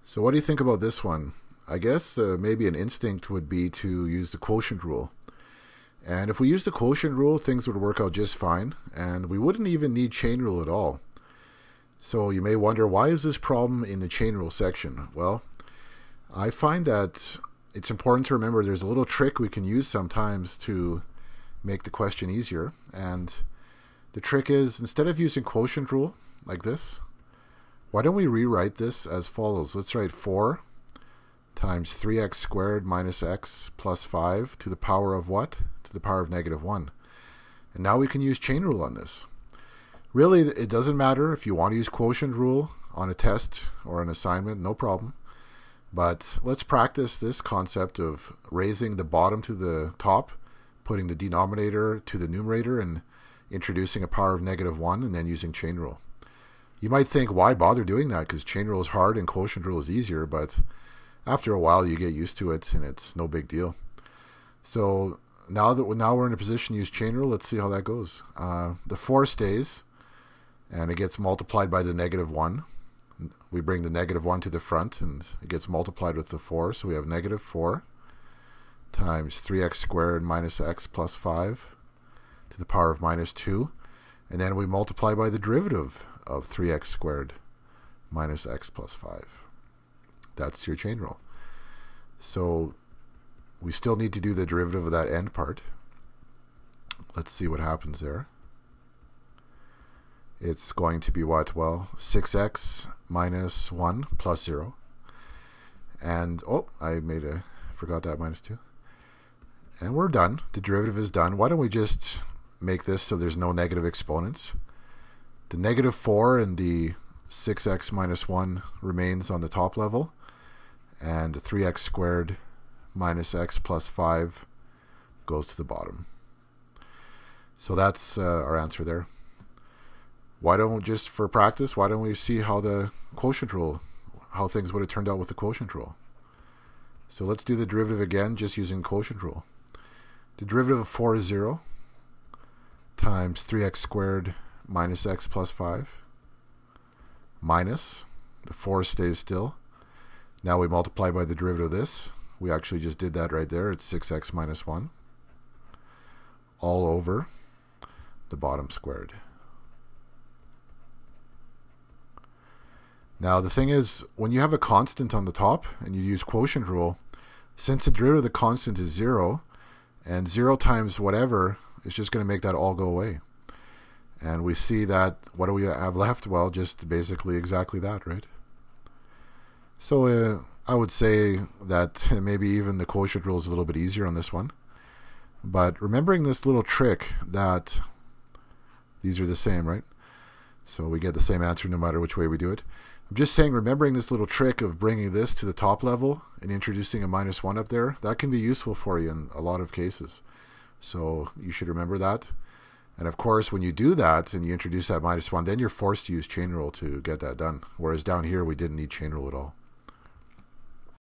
So what do you think about this one? I guess maybe an instinct would be to use the quotient rule. And if we use the quotient rule, things would work out just fine, and we wouldn't even need chain rule at all. So you may wonder, why is this problem in the chain rule section? Well, I find that it's important to remember there's a little trick we can use sometimes to make the question easier. And the trick is, instead of using quotient rule like this, why don't we rewrite this as follows? Let's write 4 times 3x squared minus x plus 5 to the power of what? To the power of negative 1. And now we can use chain rule on this. Really, it doesn't matter if you want to use quotient rule on a test or an assignment, no problem. But let's practice this concept of raising the bottom to the top, putting the denominator to the numerator, and introducing a power of negative 1, and then using chain rule. You might think, why bother doing that? Because chain rule is hard and quotient rule is easier, but after a while you get used to it and it's no big deal. So now we're in a position to use chain rule, let's see how that goes. The 4 stays, and it gets multiplied by the negative 1. We bring the negative 1 to the front, and it gets multiplied with the 4. So we have negative 4 times 3x squared minus x plus 5 to the power of minus 2. And then we multiply by the derivative of 3x squared minus x plus 5. That's your chain rule. So we still need to do the derivative of that end part. Let's see what happens there. It's going to be what? Well, 6x minus 1 plus 0. And, oh, I forgot that minus 2. And we're done. The derivative is done. Why don't we just make this so there's no negative exponents? The negative 4 and the 6x minus 1 remains on the top level. And the 3x squared minus x plus 5 goes to the bottom. So that's our answer there. Why don't, just for practice, why don't we see how the quotient rule, how things would have turned out with the quotient rule? So let's do the derivative again, just using quotient rule. The derivative of 4 is 0 times 3x squared minus x plus 5 minus, the 4 stays still. Now we multiply by the derivative of this. We actually just did that right there. It's 6x minus 1 all over the bottom squared. Now the thing is, when you have a constant on the top and you use quotient rule, since the derivative of the constant is 0, and 0 times whatever is just going to make that all go away. And we see that, what do we have left? Well, just basically exactly that, right? So I would say that maybe even the quotient rule is a little bit easier on this one. But remembering this little trick that these are the same, right? So we get the same answer no matter which way we do it. I'm just saying, remembering this little trick of bringing this to the top level and introducing a minus 1 up there, that can be useful for you in a lot of cases. So you should remember that. And of course, when you do that and you introduce that minus 1, then you're forced to use chain rule to get that done. Whereas down here, we didn't need chain rule at all.